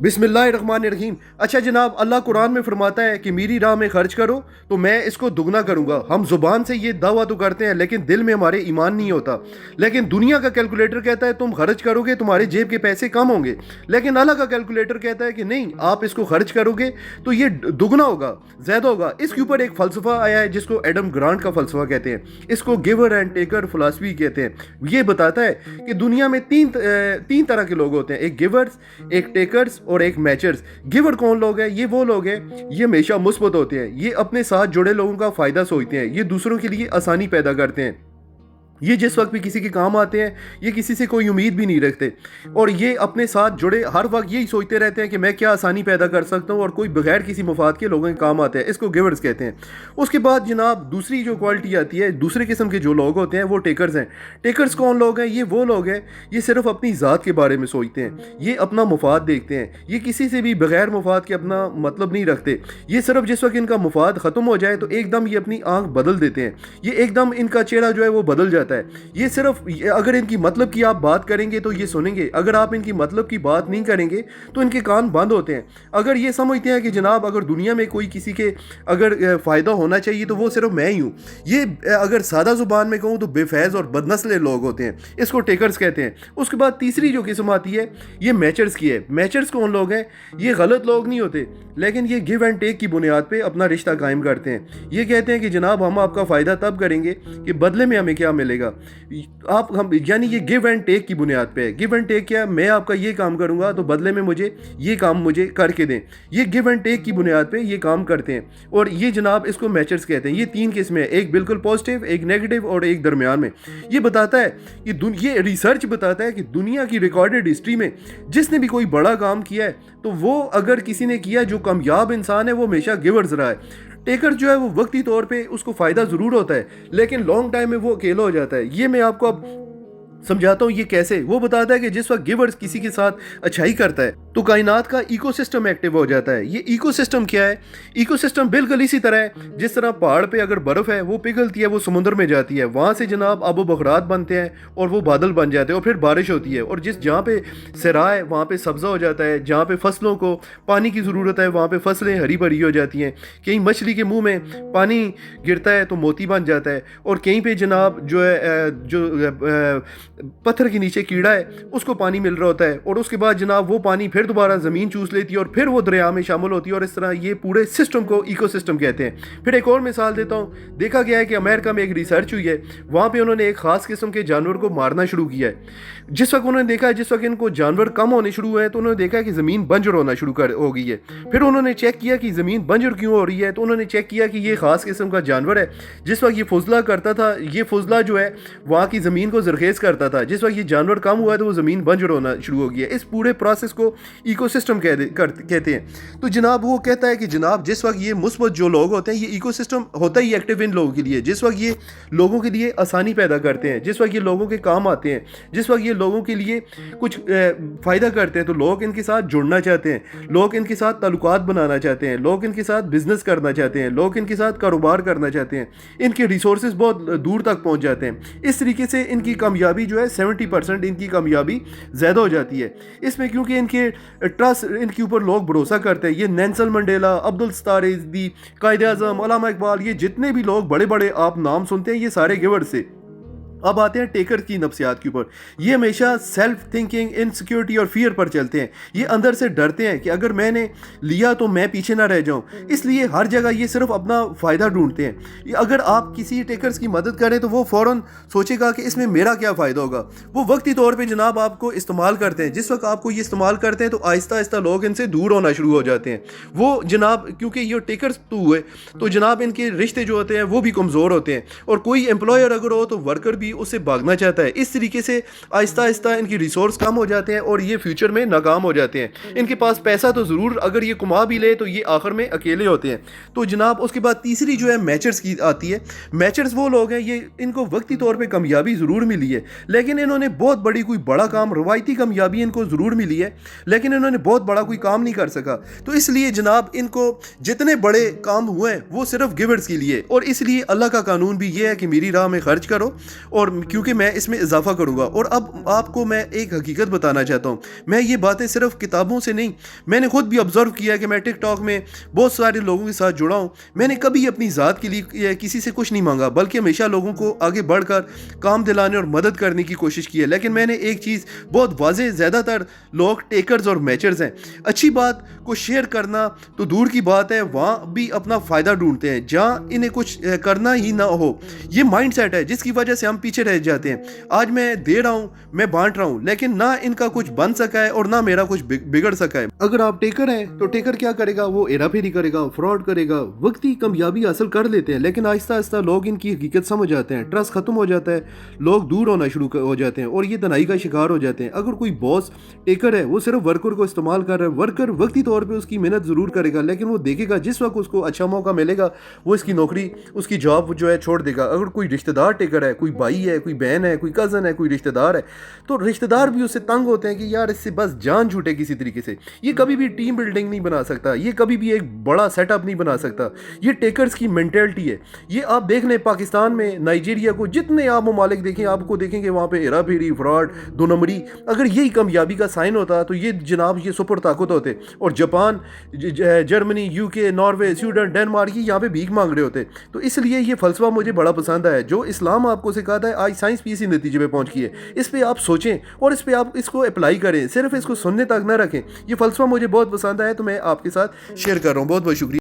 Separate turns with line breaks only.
बिस्मिल्लाहिर्रहमानिर्रहीम। अच्छा जनाब, अल्लाह कुरान में फरमाता है कि मेरी राह में खर्च करो तो मैं इसको दुगना करूँगा। हम ज़ुबान से ये दावा तो करते हैं लेकिन दिल में हमारे ईमान नहीं होता। लेकिन दुनिया का कैलकुलेटर कहता है तुम खर्च करोगे तुम्हारे जेब के पैसे कम होंगे, लेकिन अल्लाह का कैलकुलेटर कहता है कि नहीं, आप इसको खर्च करोगे तो ये दुगना होगा, ज़्यादा होगा। इसके ऊपर एक फ़लसफ़ा आया है जिसको एडम ग्रांट का फ़लसफ़ा कहते हैं। इसको गिवर एंड टेकर फ़िलासफ़ी कहते हैं। ये बताता है कि दुनिया में तीन तरह के लोग होते हैं, एक गिवर्स, एक टेकर्स और एक मैचर्स। गिवर कौन लोग हैं? ये वो लोग हैं, ये हमेशा मुस्बत होते हैं, ये अपने साथ जुड़े लोगों का फ़ायदा सोचते हैं, ये दूसरों के लिए आसानी पैदा करते हैं, ये जिस वक्त भी किसी के काम आते हैं, ये किसी से कोई उम्मीद भी नहीं रखते, और ये अपने साथ जुड़े हर वक्त यही सोचते रहते हैं कि मैं क्या आसानी पैदा कर सकता हूँ, और कोई बगैर किसी मुफाद के लोगों के काम आते हैं। इसको गिवर्स कहते हैं। उसके बाद जनाब दूसरी जो क्वालिटी आती है, दूसरे किस्म के जो लोग होते हैं वो टेकर्स हैं। टेकर्स कौन लोग हैं? ये वो लोग हैं, ये सिर्फ अपनी ज़ात के बारे में सोचते हैं, ये अपना मुफाद देखते हैं, ये किसी से भी बगैर मुफाद के अपना मतलब नहीं रखते। ये सिर्फ जिस वक्त इनका मुफाद ख़त्म हो जाए तो एकदम ये अपनी आंख बदल देते हैं, ये एकदम इनका चेहरा जो है वो बदल जाता है। ये सिर्फ अगर इनकी मतलब की आप बात करेंगे तो ये सुनेंगे, अगर आप इनकी मतलब की बात नहीं करेंगे तो इनके कान बंद होते हैं। अगर ये समझते हैं कि जनाब अगर दुनिया में कोई किसी के अगर फ़ायदा होना चाहिए तो वो सिर्फ मैं ही हूँ, ये अगर सादा ज़ुबान में कहूँ तो बेफैज़ और बदनस्ले लोग होते हैं। इसको टेकर्स कहते हैं। उसके बाद तीसरी जो किस्म आती है ये मैचर्स की है। मैचर्स कौन लोग हैं? ये गलत लोग नहीं होते, लेकिन ये गिव एंड टेक की बुनियाद पर अपना रिश्ता कायम करते हैं। ये कहते हैं कि जनाब हम आपका फ़ायदा तब करेंगे कि बदले में हमें क्या मिलेगा। आप हम यानी ये गिव एंड टेक की बुनियाद पे है। गिव एंड टेक क्या? मैं आपका ये काम करूंगा तो बदले में मुझे ये काम मुझे करके दें। ये गिव एंड टेक की बुनियाद पे ये काम करते हैं, और ये जनाब इसको मैचर्स कहते हैं। ये तीन किस्में हैं, एक बिल्कुल पॉजिटिव, एक नेगेटिव और एक दरमियान में। ये बताता है कि ये रिसर्च बताता है कि दुनिया की रिकॉर्डेड हिस्ट्री में जिसने भी कोई बड़ा काम किया है तो वो अगर किसी ने किया, जो कामयाब इंसान है वो हमेशा गिवर्स रहा है। टेकर जो है वो वक्ती तौर पे उसको फ़ायदा ज़रूर होता है, लेकिन लॉन्ग टाइम में वो अकेला हो जाता है। ये मैं आपको अब समझाता हूँ ये कैसे। वो बताता है कि जिस वक्त गिवर्स किसी के साथ अच्छाई करता है तो कायनात का इकोसिस्टम एक्टिव हो जाता है। ये इकोसिस्टम क्या है? इकोसिस्टम बिल्कुल इसी तरह है जिस तरह पहाड़ पे अगर बर्फ़ है वो पिघलती है, वो समुद्र में जाती है, वहाँ से जनाब आबो बखरात बनते हैं और वो बादल बन जाते हैं और फिर बारिश होती है, और जहाँ पे सरा है वहाँ पे सब्ज़ा हो जाता है, जहाँ पे फसलों को पानी की ज़रूरत है वहाँ पे फसलें हरी भरी हो जाती हैं। कहीं मछली के मुँह में पानी गिरता है तो मोती बन जाता है, और कहीं पर जनाब जो है पत्थर के नीचे कीड़ा है उसको पानी मिल रहा होता है, और उसके बाद जनाब वो पानी फिर दोबारा ज़मीन चूस लेती है और फिर वो दरिया में शामिल होती है, और इस तरह ये पूरे सिस्टम को इकोसिस्टम कहते हैं। फिर एक और मिसाल देता हूँ। देखा गया है कि अमेरिका में एक रिसर्च हुई है, वहाँ पे उन्होंने एक ख़ास किस्म के जानवर को मारना शुरू किया है। जिस वक्त उन्होंने देखा है, जिस वक्त इनको जानवर कम होने शुरू हुए हैं तो उन्होंने देखा है कि ज़मीन बंजर होना शुरू हो गई है। फिर उन्होंने चेक किया कि ज़मीन बंजर क्यों हो रही है, तो उन्होंने चेक किया कि ये ख़ास किस्म का जानवर है। जिस वक्त ये फुजला करता था, ये फुजला जो है वहाँ की ज़मीन को ज़रखेज़ करता था। जिस वक्त ये जानवर कम हुआ है तो वो ज़मीन बंजर होना शुरू हो गया। इस पूरे प्रोसेस को इकोसिस्टम कहते हैं। तो जनाब वो कहता है कि जनाब जिस वक्त ये मुस्बत जो लोग होते हैं, ये इकोसिस्टम होता ही एक्टिव इन लोगों के लिए। जिस वक्त ये लोगों के लिए आसानी पैदा करते हैं, जिस वक्त ये लोगों के काम आते हैं, जिस वक्त ये लोगों के लिए कुछ फ़ायदा करते हैं, तो लोग इनके साथ जुड़ना चाहते हैं, लोग इनके साथ ताल्लुकात बनाना चाहते हैं, लोग इनके साथ बिजनेस करना चाहते हैं, लोग इनके साथ कारोबार करना चाहते हैं। इनके रिसोर्सेज बहुत दूर तक पहुँच जाते हैं। इस तरीके से इनकी कामयाबी जो है 70% इनकी कामयाबी ज़्यादा हो जाती है इसमें, क्योंकि इनके ट्रस्ट, इनके ऊपर लोग भरोसा करते हैं। ये नेल्सन मंडेला, अब्दुल सत्तार रिज़वी, कायदे आज़म, अल्लामा इकबाल, ये जितने भी लोग बड़े बड़े आप नाम सुनते हैं ये सारे गिवर से। अब आते हैं टेकर की नफ्सियात के ऊपर। ये हमेशा सेल्फ थिंकिंग, इनसिक्योरिटी और फियर पर चलते हैं। ये अंदर से डरते हैं कि अगर मैंने लिया तो मैं पीछे ना रह जाऊं, इसलिए हर जगह ये सिर्फ अपना फ़ायदा ढूंढते हैं। अगर आप किसी टेकर्स की मदद करें तो वो फ़ौरन सोचेगा कि इसमें मेरा क्या फ़ायदा होगा। वो वक्ती तौर पर जनाब आपको इस्तेमाल करते हैं। जिस वक्त आपको ये इस्तेमाल करते हैं तो आहिस्ता आहिस्ता लोग इनसे दूर होना शुरू हो जाते हैं। वो जनाब क्योंकि ये टेकर्स तो हुए तो जनाब इनके रिश्ते जो होते हैं वो भी कमज़ोर होते हैं, और कोई एम्प्लॉयर अगर हो तो वर्कर भी उससे भागना चाहता है। इस तरीके से आहिस्ता आहिस्ता इनकी रिसोर्स कम हो जाते हैं और ये फ्यूचर में नाकाम हो जाते हैं। इनके पास पैसा तो ज़रूर अगर ये कमा भी ले तो ये आखिर में अकेले होते हैं। तो जनाब उसके बाद तीसरी जो है मैचर्स की आती है। मैचर्स वो लोग हैं, ये इनको वक्ती तौर पे कामयाबी ज़रूर मिली है, लेकिन इन्होंने बहुत बड़ी कोई बड़ा काम, रवायती कामयाबी इनको ज़रूर मिली है, लेकिन इन्होंने बहुत बड़ा कोई काम नहीं कर सका। तो इसलिए जनाब इनको जितने बड़े काम हुए हैं वो सिर्फ गिवर्स के लिए, और इसलिए अल्लाह का कानून भी ये है कि मेरी राह में खर्च करो اور کیونکہ میں اس میں اضافہ کروں گا. اور اب آپ کو میں ایک حقیقت بتانا چاہتا ہوں, میں یہ باتیں صرف کتابوں سے نہیں, میں نے خود بھی آبزرو کیا کہ میں ٹک ٹاک میں بہت سارے لوگوں کے ساتھ جڑا ہوں. میں نے کبھی اپنی ذات کے لیے کسی سے کچھ نہیں مانگا, بلکہ ہمیشہ لوگوں کو آگے بڑھ کر کام دلانے اور مدد کرنے کی کوشش کی ہے. لیکن میں نے ایک چیز بہت واضح, زیادہ تر لوگ ٹیکرز اور میچرز ہیں. اچھی بات کو شیئر کرنا تو دور کی بات ہے, وہاں بھی اپنا فائدہ ڈھونڈتے ہیں جہاں انہیں کچھ کرنا ہی نہ ہو. یہ مائنڈ سیٹ ہے جس کی وجہ سے ہم پیچھے رہ جاتے ہیں. آج میں دے رہا ہوں, میں بانٹ رہا ہوں, لیکن نہ ان کا کچھ بن سکا ہے اور نہ میرا کچھ بگڑ سکا ہے. اگر آپ ٹیکر ہیں تو ٹیکر کیا کرے گا, وہ ہیرا پھیری کرے گا, فراڈ کرے گا, وقتی کامیابی حاصل کر لیتے ہیں, لیکن آہستہ آہستہ لوگ ان کی حقیقت سمجھ جاتے ہیں, ٹرسٹ ختم ہو جاتا ہے, لوگ دور ہونا شروع ہو جاتے ہیں اور یہ تنہائی کا شکار ہو جاتے ہیں. اگر کوئی باس ٹیکر ہے, وہ صرف ورکر کو استعمال کر رہا ہے, ورکر وقتی طور پہ اس کی محنت ضرور کرے گا, لیکن وہ دیکھے گا جس وقت اس کو اچھا موقع ملے گا وہ اس کی نوکری, اس کی جاب جو ہے چھوڑ دے گا. اگر کوئی رشتہ دار ٹیکر ہے, کوئی بھائی ہے, کوئی بہن ہے, کوئی کزن ہے, کوئی رشتہ دار ہے, تو رشتہ دار بھی اس سے تنگ ہوتے ہیں کہ یار اس سے بس جان چھوٹے کسی طریقے سے. یہ کبھی بھی ٹیم بلڈنگ نہیں بنا سکتا, یہ کبھی بھی ایک بڑا سیٹ اپ نہیں بنا سکتا. یہ ٹیکرز کی مینٹلٹی ہے. یہ آپ دیکھ لیں پاکستان میں, نائجیریا کو, جتنے آپ ممالک دیکھیں آپ کو دیکھیں گے وہاں پہ ہیرا پھیری, فراڈ, دو نمبری. اگر یہی کامیابی کا سائن ہوتا تو یہ جناب یہ سپر طاقت ہوتے, اور جاپان, جرمنی, یو کے, ناروے, سویڈن, ڈنمارک یہاں پہ بھیک مانگ رہے ہوتے. تو اس لیے یہ فلسفہ مجھے بڑا پسند ہے جو اسلام آپ کو سکھاتا ہے. آج سائنس بھی اسی نتیجے پہ پہنچ گئی ہے. اس پہ آپ سوچیں اور اس پہ آپ اس کو اپلائی کریں, صرف اس کو سننے تک نہ رکھیں. یہ فلسفہ مجھے بہت پسند ہے تو میں آپ کے ساتھ شیئر کر رہا ہوں. بہت بہت شکریہ.